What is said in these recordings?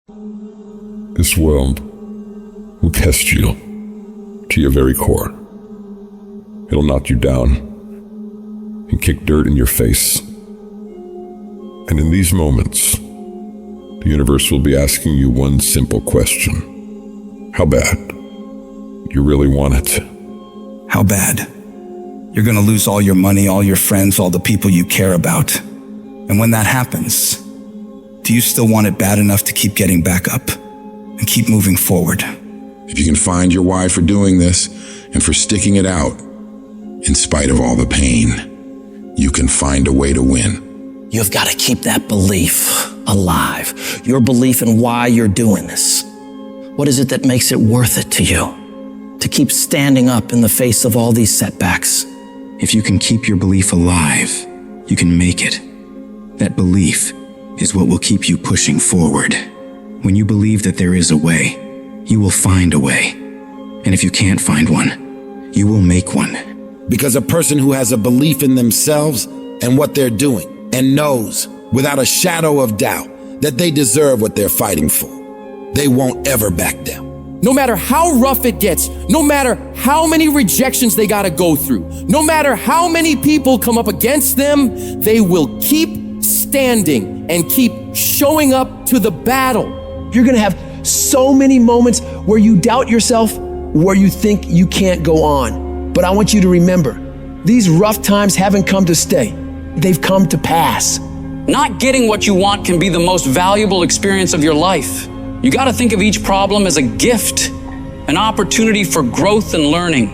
This world will test you to your very core. It'll knock you down and kick dirt in your face. And in these moments, the universe will be asking you one simple question. How bad? You really want it? How bad? You're gonna lose all your money, all your friends, all the people you care about. And when that happens, do you still want it bad enough to keep getting back up and keep moving forward? If you can find your why for doing this and for sticking it out, in spite of all the pain, you can find a way to win. You've got to keep that belief alive. Your belief in why you're doing this. What is it that makes it worth it to you? To keep standing up in the face of all these setbacks. If you can keep your belief alive, you can make it. That belief is what will keep you pushing forward. When you believe that there is a way, you will find a way. And if you can't find one, you will make one. Because a person who has a belief in themselves and what they're doing and knows without a shadow of doubt that they deserve what they're fighting for, they won't ever back down. No matter how rough it gets, no matter how many rejections they gotta go through, no matter how many people come up against them, they will keep standing and keep showing up to the battle. You're gonna have so many moments where you doubt yourself, where you think you can't go on. But I want you to remember, these rough times haven't come to stay. They've come to pass. Not getting what you want can be the most valuable experience of your life. You gotta think of each problem as a gift, an opportunity for growth and learning.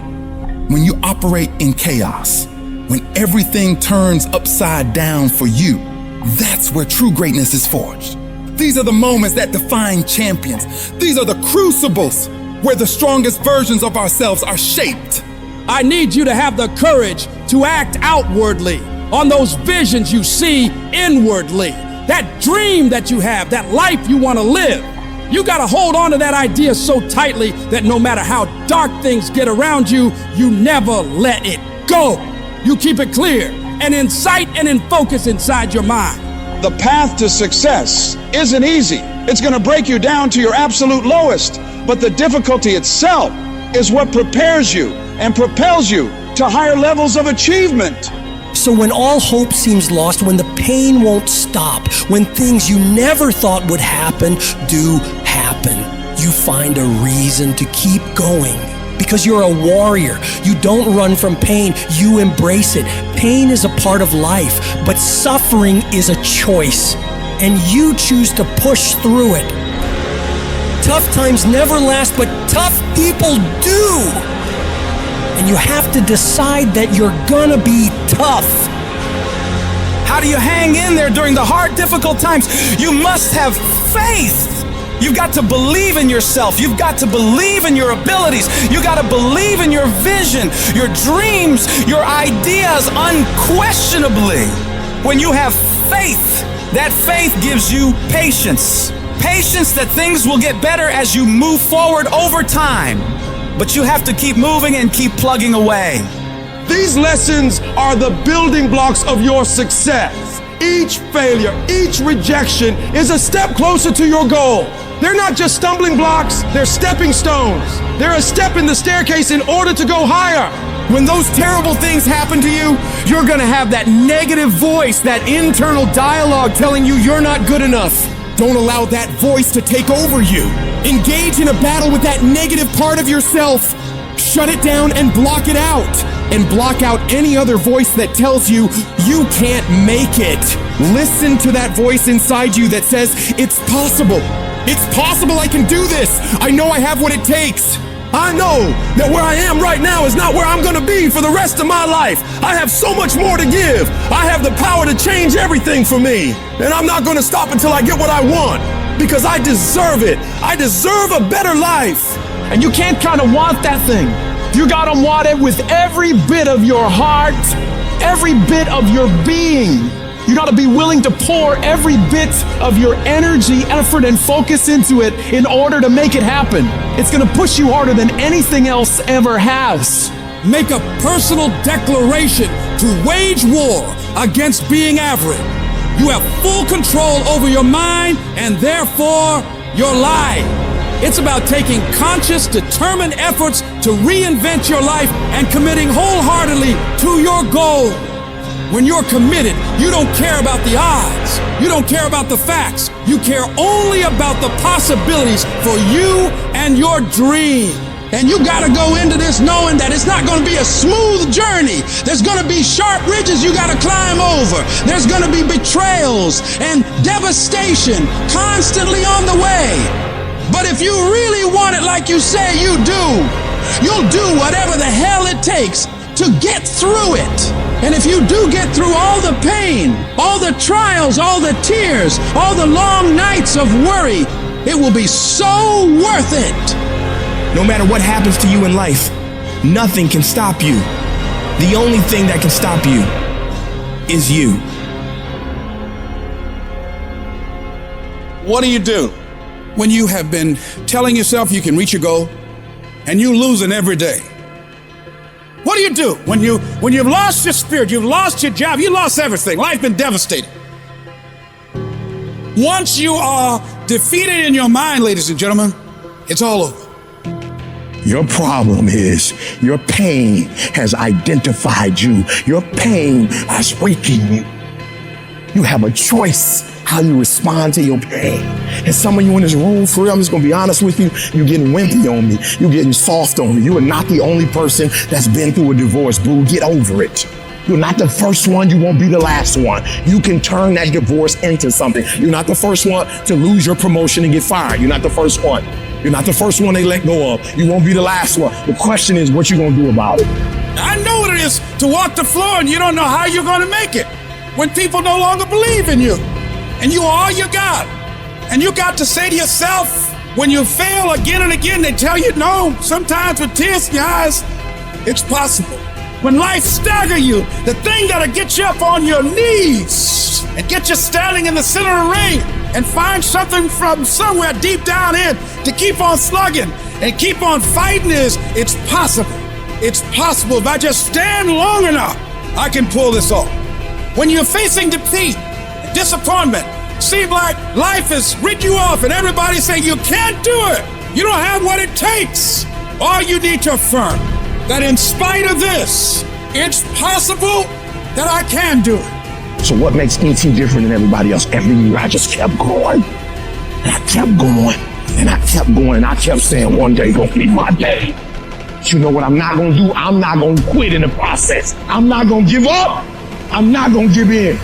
When you operate in chaos, when everything turns upside down for you, that's where true greatness is forged. These are the moments that define champions. These are the crucibles where the strongest versions of ourselves are shaped. I need you to have the courage to act outwardly on those visions you see inwardly. That dream that you have, that life you want to live. You got to hold on to that idea so tightly that no matter how dark things get around you, you never let it go. You keep it clear and in sight and in focus inside your mind. The path to success isn't easy. It's going to break you down to your absolute lowest. But the difficulty itself is what prepares you and propels you to higher levels of achievement. So when all hope seems lost, when the pain won't stop, when things you never thought would happen do happen, you find a reason to keep going. Because you're a warrior. You don't run from pain, you embrace it. Pain is a part of life, but suffering is a choice, and you choose to push through it. Tough times never last, but tough people do. And you have to decide that you're gonna be tough. How do you hang in there during the hard, difficult times? You must have faith. You've got to believe in yourself. You've got to believe in your abilities. You got to believe in your vision, your dreams, your ideas unquestionably. When you have faith, that faith gives you patience. Patience that things will get better as you move forward over time. But you have to keep moving and keep plugging away. These lessons are the building blocks of your success. Each failure, each rejection is a step closer to your goal. They're not just stumbling blocks, they're stepping stones. They're a step in the staircase in order to go higher. When those terrible things happen to you, you're gonna have that negative voice, that internal dialogue telling you you're not good enough. Don't allow that voice to take over you. Engage in a battle with that negative part of yourself. Shut it down and block it out. And block out any other voice that tells you you can't make it. Listen to that voice inside you that says, it's possible. It's possible I can do this. I know I have what it takes. I know that where I am right now is not where I'm gonna be for the rest of my life. I have so much more to give. I have the power to change everything for me. And I'm not gonna stop until I get what I want. Because I deserve it. I deserve a better life. And you can't kind of want that thing. You gotta want it with every bit of your heart, every bit of your being. You gotta be willing to pour every bit of your energy, effort, and focus into it in order to make it happen. It's gonna push you harder than anything else ever has. Make a personal declaration to wage war against being average. You have full control over your mind and therefore your lie. It's about taking conscious, determined efforts to reinvent your life and committing wholeheartedly to your goal. When you're committed, you don't care about the odds. You don't care about the facts. You care only about the possibilities for you and your dream. And you gotta go into this knowing that it's not gonna be a smooth journey. There's gonna be sharp ridges you gotta climb over. There's gonna be betrayals and devastation constantly on the way. But if you really want it like you say you do, you'll do whatever the hell it takes to get through it. And if you do get through all the pain, all the trials, all the tears, all the long nights of worry, it will be so worth it. No matter what happens to you in life, nothing can stop you. The only thing that can stop you is you. What do you do when you have been telling yourself you can reach your goal and you losing every day? What do you do when you've lost your spirit, you've lost your job, you lost everything, life been devastated? Once you are defeated in your mind, ladies and gentlemen, it's all over. Your problem is your pain has identified you. Your pain has weakened you. You have a choice how you respond to your pain. And some of you in this room, for real, I'm just gonna be honest with you, you're getting wimpy on me. You're getting soft on me. You are not the only person that's been through a divorce, boo. Get over it. You're not the first one. You won't be the last one. You can turn that divorce into something. You're not the first one to lose your promotion and get fired. You're not the first one. You're not the first one they let go of. You won't be the last one. The question is, what you gonna do about it? I know what it is to walk the floor and you don't know how you're gonna make it. When people no longer believe in you and you are all you got. And you got to say to yourself, when you fail again and again, they tell you no, sometimes with tears in your eyes, it's possible. When life stagger you, the thing that'll get you up on your knees and get you standing in the center of the ring and find something from somewhere deep down in to keep on slugging and keep on fighting is, it's possible. It's possible. If I just stand long enough, I can pull this off. When you're facing defeat, disappointment, seem like life has written you off and everybody's saying you can't do it. You don't have what it takes. All you need to affirm that in spite of this, it's possible that I can do it. So what makes ET different than everybody else? Every year I just kept going. And I kept going. And I kept going. And I kept saying one day gonna be my day. But you know what I'm not gonna do? I'm not gonna quit in the process. I'm not gonna give up. I'm not gonna give in.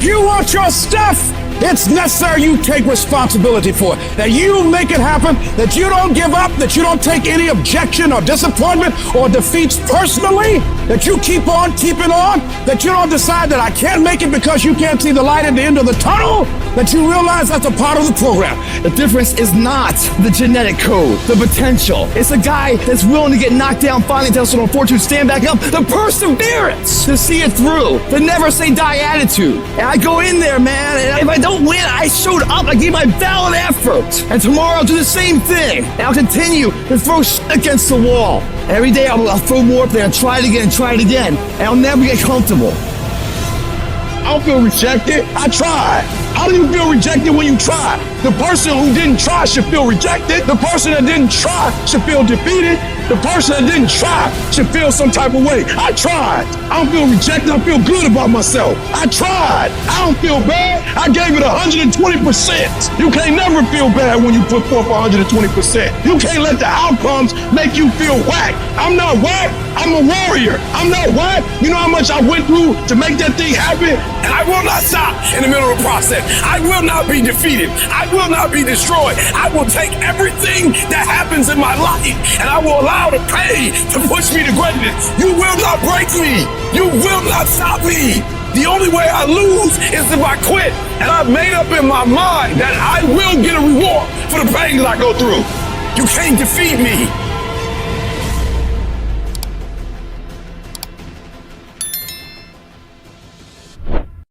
You want your stuff? It's necessary you take responsibility for it, that you make it happen, that you don't give up, that you don't take any objection or disappointment or defeats personally, that you keep on keeping on, that you don't decide that I can't make it because you can't see the light at the end of the tunnel, that you realize that's a part of the program. The difference is not the genetic code, the potential. It's a guy that's willing to get knocked down, finally tested on fortune, stand back up, the perseverance to see it through, the never say die attitude. And I go in there, man, and if I don't win, I showed up, I gave my valid effort. And tomorrow I'll do the same thing. And I'll continue to throw shit against the wall. Every day I'll throw more up there and try it again. And I'll never get comfortable. I don't feel rejected. I tried. How do you feel rejected when you try? The person who didn't try should feel rejected. The person that didn't try should feel defeated. The person that didn't try should feel some type of way. I tried. I don't feel rejected. I feel good about myself. I tried. I don't feel bad. I gave it 120%. You can't never feel bad when you put forth 120%. You can't let the outcomes make you feel whack. I'm not whack. I'm a warrior. I'm not whack. You know how much I went through to make that thing happen? And I will not stop in the middle of the process. I will not be defeated. I will not be destroyed. I will take everything that happens in my life and I will allow the pain to push me to greatness. You will not break me. You will not stop me. The only way I lose is if I quit. And I've made up in my mind that I will get a reward for the pain that I go through. You can't defeat me.